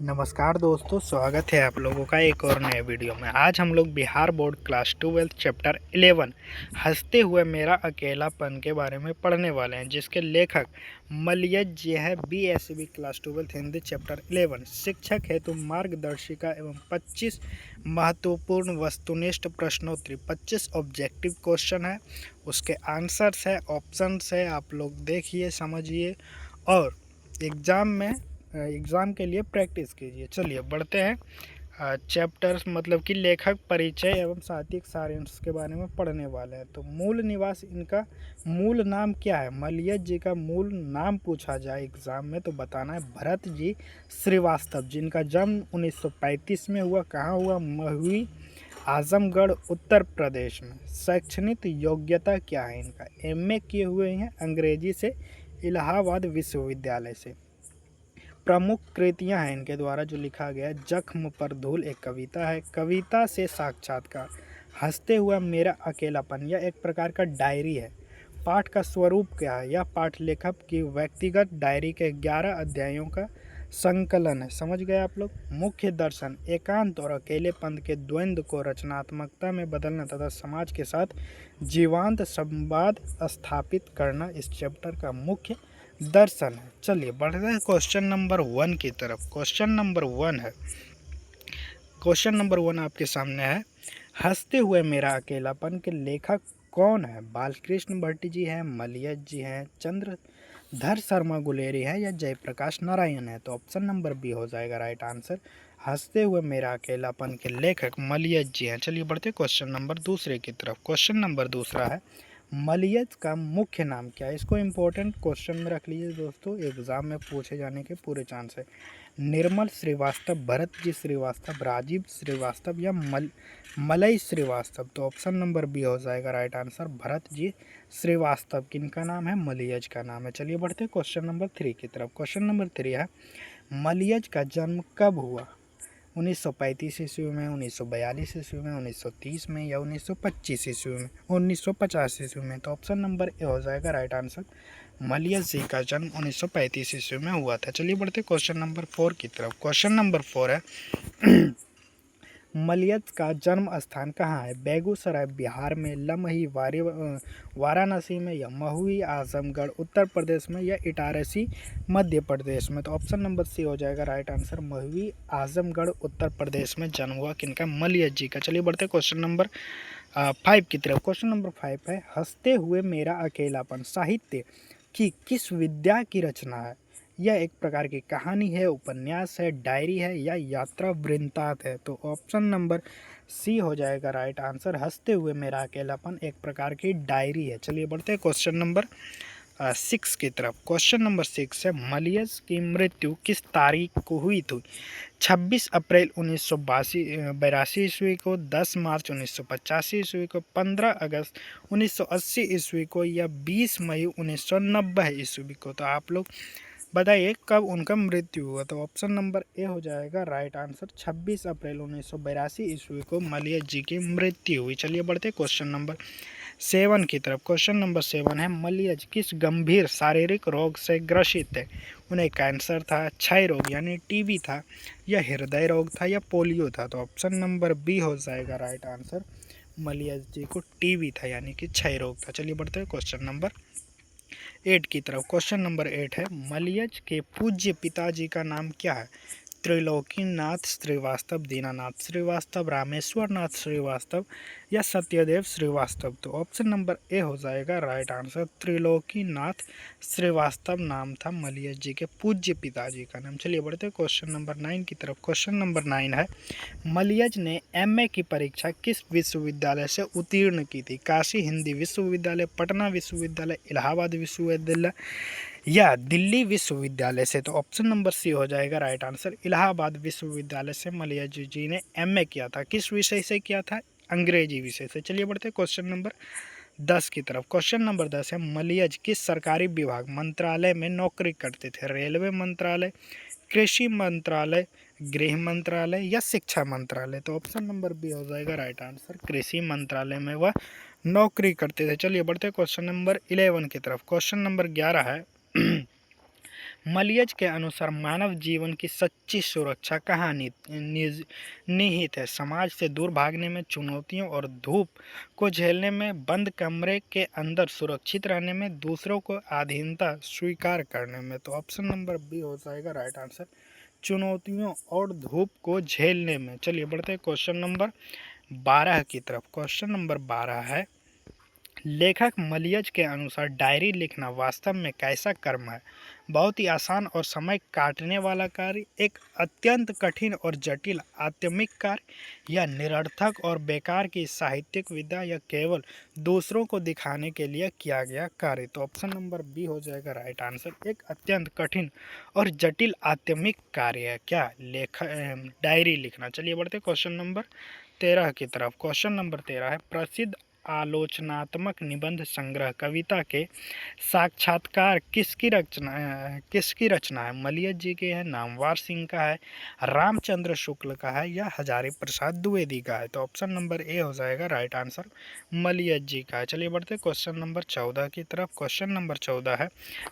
नमस्कार दोस्तों, स्वागत है आप लोगों का एक और नए वीडियो में। आज हम लोग बिहार बोर्ड क्लास 12 चैप्टर 11 हंसते हुए मेरा अकेलापन के बारे में पढ़ने वाले हैं, जिसके लेखक मलियज जी है। BSc क्लास 12 हिंदी चैप्टर 11 शिक्षक हेतु मार्गदर्शिका एवं 25 महत्वपूर्ण वस्तुनिष्ठ प्रश्नोत्तरी, 25 ऑब्जेक्टिव क्वेश्चन है, उसके आंसर्स है, ऑप्शंस है। आप लोग देखिए, समझिए और एग्ज़ाम के लिए प्रैक्टिस कीजिए। चलिए बढ़ते हैं। चैप्टर्स मतलब कि लेखक परिचय एवं साहित्यिक सारांश के बारे में पढ़ने वाले हैं। तो मूल निवास, इनका मूल नाम क्या है? मलियज जी का मूल नाम पूछा जाए एग्ज़ाम में तो बताना है भरत जी श्रीवास्तव, जिनका जन्म 1935 में हुआ। कहाँ हुआ? महुई, आजमगढ़, उत्तर प्रदेश में। शैक्षणिक योग्यता क्या है इनका? MA किए हुए हैं अंग्रेजी से, इलाहाबाद विश्वविद्यालय से। प्रमुख कृतियां हैं इनके द्वारा जो लिखा गया है। जख्म पर धूल एक कविता है, कविता से साक्षात्कार, हंसते हुआ मेरा अकेलापन, यह एक प्रकार का डायरी है। पाठ का स्वरूप क्या है? यह पाठ लेखक की व्यक्तिगत डायरी के 11 अध्यायों का संकलन है। समझ गए आप लोग? मुख्य दर्शन, एकांत और अकेलेपन के द्वंद्व को रचनात्मकता में बदलना तथा समाज के साथ जीवंत संवाद स्थापित करना इस चैप्टर का मुख्य दर्शन है। चलिए बढ़ते हैं क्वेश्चन नंबर 1 की तरफ। क्वेश्चन नंबर 1 आपके सामने है। हंसते हुए मेरा अकेलापन के लेखक कौन है? बालकृष्ण भट्ट जी हैं, मलियज जी हैं, चंद्रधर शर्मा गुलेरी है या जयप्रकाश नारायण है? तो ऑप्शन नंबर बी हो जाएगा राइट आंसर। हंसते हुए मेरा अकेलापन के लेखक मलियज जी हैं। चलिए बढ़ते क्वेश्चन नंबर दूसरे की तरफ। क्वेश्चन नंबर दूसरा है, मलियज का मुख्य नाम क्या है? इसको इम्पोर्टेंट क्वेश्चन में रख लीजिए दोस्तों, एग्जाम में पूछे जाने के पूरे चांस है। निर्मल श्रीवास्तव, भरत जी श्रीवास्तव, राजीव श्रीवास्तव या मलय श्रीवास्तव? तो ऑप्शन नंबर बी हो जाएगा राइट आंसर, भरत जी श्रीवास्तव। किनका नाम है? मलियज का नाम है। चलिए बढ़ते क्वेश्चन नंबर 3 की तरफ। क्वेश्चन नंबर 3 है, मलियज का जन्म कब हुआ? 1935 ईस्वी में, 1942 ईस्वी में, 1930 में या 1925 ईस्वी में, 1950 ईस्वी में? तो ऑप्शन नंबर ए हो जाएगा राइट आंसर, मलियज जी का जन्म 1935 ईस्वी में हुआ था। चलिए बढ़ते क्वेश्चन नंबर 4 की तरफ। क्वेश्चन नंबर 4 है, मलियज का जन्म स्थान कहाँ है? बेगूसराय बिहार में, लमही वाराणसी में या महुई आजमगढ़ उत्तर प्रदेश में या इटारसी मध्य प्रदेश में? तो ऑप्शन नंबर सी हो जाएगा राइट आंसर, महुई आजमगढ़ उत्तर प्रदेश में जन्म हुआ किनका? मलियज जी का। चलिए बढ़ते क्वेश्चन नंबर 5 की तरफ। क्वेश्चन नंबर 5 है, हंसते हुए मेरा अकेलापन साहित्य की किस विद्या की रचना है? यह एक प्रकार की कहानी है, उपन्यास है, डायरी है या यात्रा वृंतांत है? तो ऑप्शन नंबर सी हो जाएगा राइट आंसर, हंसते हुए मेरा अकेलापन एक प्रकार की डायरी है। चलिए बढ़ते हैं क्वेश्चन नंबर 6 की तरफ। क्वेश्चन नंबर 6 है, मलियज की मृत्यु किस तारीख को हुई थी? 26 अप्रैल 1982 ईस्वी को, 10 मार्च 1985 ईस्वी को, 15 अगस्त 1980 ईस्वी को या 20 मई 1990 ईस्वी को? तो आप लोग बताइए कब उनका मृत्यु हुआ? तो ऑप्शन नंबर ए हो जाएगा राइट आंसर, 26 अप्रैल 1982 ईस्वी को मलियज जी की मृत्यु हुई। चलिए बढ़ते क्वेश्चन नंबर 7 की तरफ। क्वेश्चन नंबर 7 है, मलियज किस गंभीर शारीरिक रोग से ग्रसित थे? उन्हें कैंसर था, क्षय रोग यानी TB था या हृदय रोग था या पोलियो था? तो ऑप्शन नंबर बी हो जाएगा राइट आंसर, मलियज जी को TB था यानी कि क्षय रोग था। चलिए बढ़ते हैं क्वेश्चन नंबर 8 की तरफ। क्वेश्चन नंबर 8 है, मलियज के पूज्य पिताजी का नाम क्या है? त्रिलोकीनाथ श्रीवास्तव, दीनानाथ श्रीवास्तव, रामेश्वर नाथ श्रीवास्तव या सत्यदेव श्रीवास्तव? तो ऑप्शन नंबर ए हो जाएगा राइट आंसर, त्रिलोकीनाथ श्रीवास्तव नाम था मलियज जी के पूज्य पिताजी का नाम। चलिए बढ़ते क्वेश्चन नंबर 9 की तरफ। क्वेश्चन नंबर 9 है, मलियज ने MA की परीक्षा किस विश्वविद्यालय से उत्तीर्ण की थी? काशी हिंदी विश्वविद्यालय, पटना विश्वविद्यालय, इलाहाबाद विश्वविद्यालय या दिल्ली विश्वविद्यालय से? तो ऑप्शन नंबर सी हो जाएगा राइट आंसर, इलाहाबाद विश्वविद्यालय से मलियज जी ने MA किया था। किस विषय से किया था? अंग्रेजी विषय से। चलिए बढ़ते क्वेश्चन नंबर 10 की तरफ। क्वेश्चन नंबर 10 है, मलियज किस सरकारी विभाग मंत्रालय में नौकरी करते थे? रेलवे मंत्रालय, कृषि मंत्रालय, गृह मंत्रालय या शिक्षा मंत्रालय? तो ऑप्शन नंबर बी हो जाएगा राइट आंसर, कृषि मंत्रालय में वह नौकरी करते थे। चलिए बढ़ते क्वेश्चन नंबर 11 की तरफ। क्वेश्चन नंबर 11 है, मलियज के अनुसार मानव जीवन की सच्ची सुरक्षा कहाँ निहित है? समाज से दूर भागने में, चुनौतियों और धूप को झेलने में, बंद कमरे के अंदर सुरक्षित रहने में, दूसरों को अधीनता स्वीकार करने में। तो ऑप्शन नंबर बी हो जाएगा राइट आंसर, चुनौतियों और धूप को झेलने में। चलिए बढ़ते हैं क्वेश्चन नंबर 12 की तरफ। क्वेश्चन नंबर 12 है, लेखक मलियज के अनुसार डायरी लिखना वास्तव में कैसा कर्म है? बहुत ही आसान और समय काटने वाला कार्य, एक अत्यंत कठिन और जटिल आत्मिक कार्य, या निरर्थक और बेकार की साहित्यिक विद्या, या केवल दूसरों को दिखाने के लिए किया गया कार्य। तो ऑप्शन नंबर बी हो जाएगा राइट आंसर, एक अत्यंत कठिन और जटिल आत्मिक कार्य है क्या? डायरी लिखना। चलिए बढ़ते क्वेश्चन नंबर 13 की तरफ। क्वेश्चन नंबर 13 है, प्रसिद्ध आलोचनात्मक निबंध संग्रह कविता के साक्षात्कार किसकी रचना है? मलियज जी के है, नामवर सिंह का है, रामचंद्र शुक्ल का है, या हजारी प्रसाद द्विवेदी का है? तो ऑप्शन नंबर ए हो जाएगा राइट आंसर, मलियज जी का है। चलिए बढ़ते क्वेश्चन नंबर 14 की तरफ। क्वेश्चन नंबर 14 है,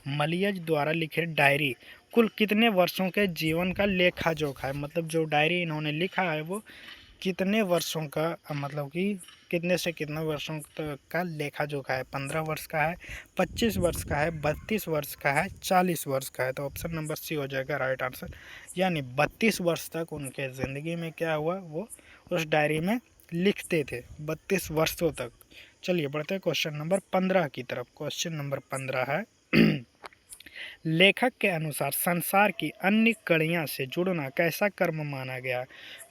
मलियज द्वारा लिखे डायरी कुल कितने वर्षों के जीवन का लेखा जोखा है? मतलब जो डायरी इन्होंने लिखा है वो कितने वर्षों का, मतलब कि कितने से कितने वर्षों तक का लेखा जोखा है? 15 वर्ष का है, 25 वर्ष का है, 32 वर्ष का है, 40 वर्ष का है? तो ऑप्शन नंबर सी हो जाएगा राइट आंसर, यानी 32 वर्ष तक उनके ज़िंदगी में क्या हुआ, वो उस डायरी में लिखते थे 32 वर्षों तक। चलिए बढ़ते हैं क्वेश्चन नंबर 15 की तरफ। क्वेश्चन नंबर 15 है, लेखक के अनुसार संसार की अन्य कड़ियाँ से जुड़ना कैसा कर्म माना गया?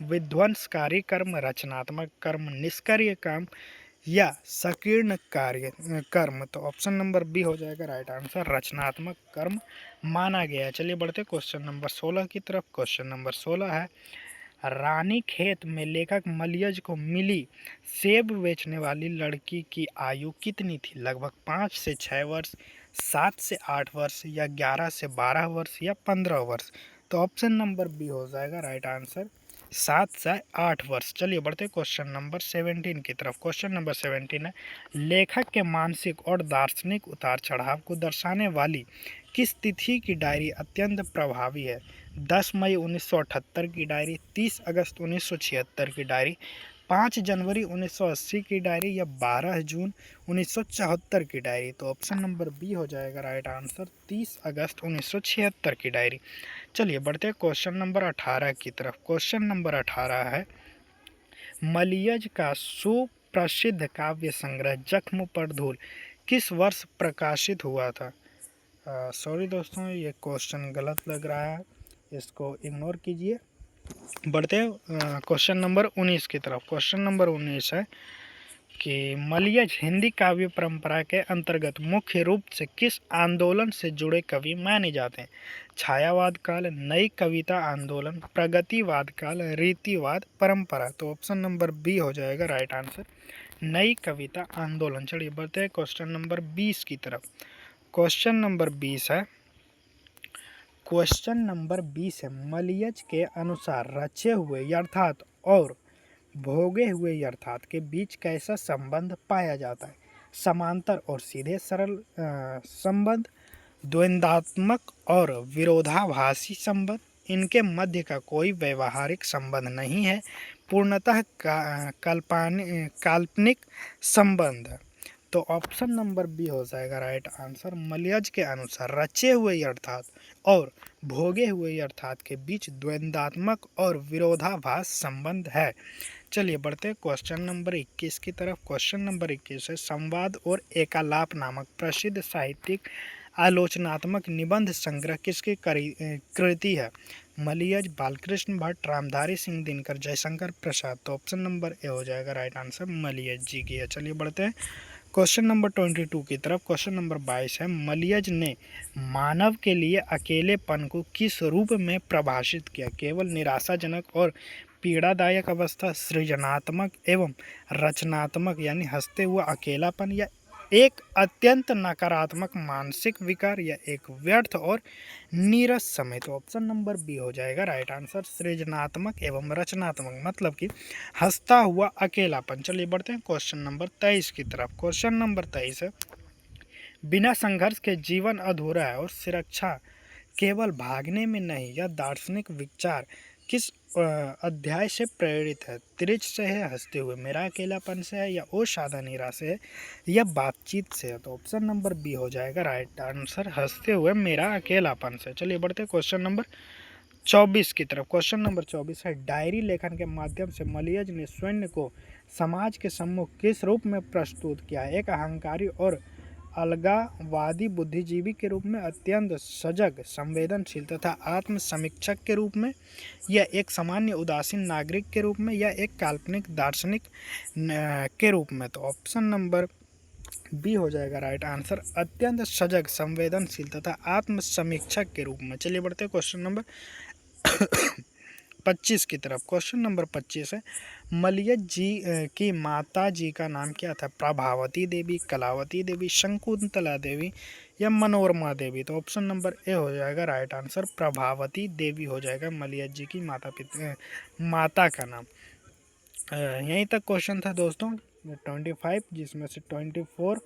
विध्वंसकारी कर्म, रचनात्मक कर्म, निष्क्रिय काम, या संकीर्ण कार्य कर्म? तो ऑप्शन नंबर बी हो जाएगा राइट आंसर, रचनात्मक कर्म माना गया। चलिए बढ़ते क्वेश्चन नंबर 16 की तरफ। क्वेश्चन नंबर 16 है, रानी खेत में लेखक मलियज को मिली सेब बेचने वाली लड़की की आयु कितनी थी? लगभग 5 से 6 वर्ष, 7 से 8 वर्ष, या 11 से 12 वर्ष, या 15 वर्ष? तो ऑप्शन नंबर बी हो जाएगा राइट आंसर, 7 से 8 वर्ष। चलिए बढ़ते क्वेश्चन नंबर 17 की तरफ। क्वेश्चन नंबर 17 है, लेखक के मानसिक और दार्शनिक उतार चढ़ाव को दर्शाने वाली किस तिथि की डायरी अत्यंत प्रभावी है? 10 मई 1978 की डायरी, 30 अगस्त 1976 की डायरी, 5 जनवरी 1980 की डायरी, या 12 जून 1974 की डायरी? तो ऑप्शन नंबर बी हो जाएगा राइट आंसर, 30 अगस्त 1976 की डायरी। चलिए बढ़ते हैं क्वेश्चन नंबर 18 की तरफ। क्वेश्चन नंबर 18 है, मलियज का सुप्रसिद्ध काव्य संग्रह जख्म पर धूल किस वर्ष प्रकाशित हुआ था? सॉरी दोस्तों, ये क्वेश्चन गलत लग रहा है, इसको इग्नोर कीजिए। बढ़ते हैं क्वेश्चन नंबर 19 की तरफ। क्वेश्चन नंबर 19 है कि मलियज हिंदी काव्य परंपरा के अंतर्गत मुख्य रूप से किस आंदोलन से जुड़े कवि माने जाते हैं? छायावाद काल, नई कविता आंदोलन, प्रगतिवाद काल, रीतिवाद परंपरा? तो ऑप्शन नंबर बी हो जाएगा राइट आंसर, नई कविता आंदोलन। चलिए बढ़ते हैं क्वेश्चन नंबर 20 की तरफ। क्वेश्चन नंबर 20 है, क्वेश्चन नंबर 20 है, मलियज के अनुसार रचे हुए अर्थात और भोगे हुए अर्थात के बीच कैसा संबंध पाया जाता है? समांतर और सीधे सरल संबंध, द्वंद्वात्मक और विरोधाभासी संबंध, इनके मध्य का कोई व्यवहारिक संबंध नहीं है, पूर्णतः काल्पनिक संबंध? तो ऑप्शन नंबर बी हो जाएगा राइट आंसर, मलियज के अनुसार रचे हुए अर्थात और भोगे हुए अर्थात के बीच द्वंद्वात्मक और विरोधाभास संबंध है। चलिए बढ़ते हैं क्वेश्चन नंबर 21 की तरफ। क्वेश्चन नंबर 21 है, संवाद और एकालाप नामक प्रसिद्ध साहित्यिक आलोचनात्मक निबंध संग्रह किसकी कृति है? मलियज, बालकृष्ण भट्ट, रामधारी सिंह दिनकर, जयशंकर प्रसाद? तो ऑप्शन नंबर ए हो जाएगा राइट आंसर, मलियज जी की है। चलिए बढ़ते हैं क्वेश्चन नंबर 22 की तरफ। क्वेश्चन नंबर 22 है, मलियज ने मानव के लिए अकेलेपन को किस रूप में परिभाषित किया? केवल निराशाजनक और पीड़ादायक अवस्था, सृजनात्मक एवं रचनात्मक यानी हंसते हुआ अकेलापन, या एक अत्यंत नकारात्मक मानसिक विकार, या एक व्यर्थ और नीरस समय? तो ऑप्शन नंबर बी हो जाएगा राइट आंसर, सृजनात्मक एवं रचनात्मक, मतलब कि हंसता हुआ अकेलापन। चलिए बढ़ते हैं क्वेश्चन नंबर 23 की तरफ। क्वेश्चन नंबर 23 है, बिना संघर्ष के जीवन अधूरा है और सुरक्षा केवल भागने में नहीं, यह दार्शनिक विचार किस अध्याय से प्रेरित है? त्रिज से है, हंसते हुए, मेरा अकेलापन से है, या ओ सादा नीरा से है, या बातचीत से है? तो ऑप्शन नंबर बी हो जाएगा राइट आंसर, हंसते हुए, मेरा अकेलापन से। चलिए बढ़ते क्वेश्चन नंबर 24 की तरफ। क्वेश्चन नंबर 24 है, डायरी लेखन के माध्यम से मलियज ने स्वयं को समाज के सम्मुख किस रूप में प्रस्तुत किया है? एक अहंकारी और अलगावादी बुद्धिजीवी के रूप में, अत्यंत सजग, संवेदनशील तथा आत्म समीक्षक के रूप में, या एक सामान्य उदासीन नागरिक के रूप में, या एक काल्पनिक दार्शनिक के रूप में? तो ऑप्शन नंबर बी हो जाएगा राइट आंसर, अत्यंत सजग, संवेदनशील तथा आत्म समीक्षक के रूप में। चलिए बढ़ते क्वेश्चन नंबर 25 की तरफ। क्वेश्चन नंबर 25 है, मलियज जी की माता जी का नाम क्या था? प्रभावती देवी, कलावती देवी, शंकुंतला देवी, या मनोरमा देवी? तो ऑप्शन नंबर ए हो जाएगा राइट आंसर, प्रभावती देवी हो जाएगा मलियज जी की माता का नाम। यहीं तक क्वेश्चन था दोस्तों 25, जिसमें से 24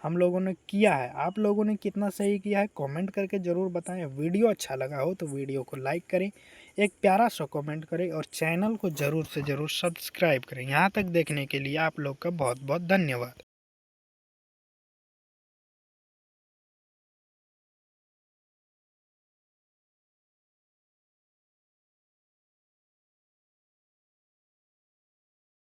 हम लोगों ने किया है। आप लोगों ने कितना सही किया है कमेंट करके ज़रूर बताएं। वीडियो अच्छा लगा हो तो वीडियो को लाइक करें, एक प्यारा सा कमेंट करें, और चैनल को ज़रूर से ज़रूर सब्सक्राइब करें। यहाँ तक देखने के लिए आप लोग का बहुत बहुत धन्यवाद।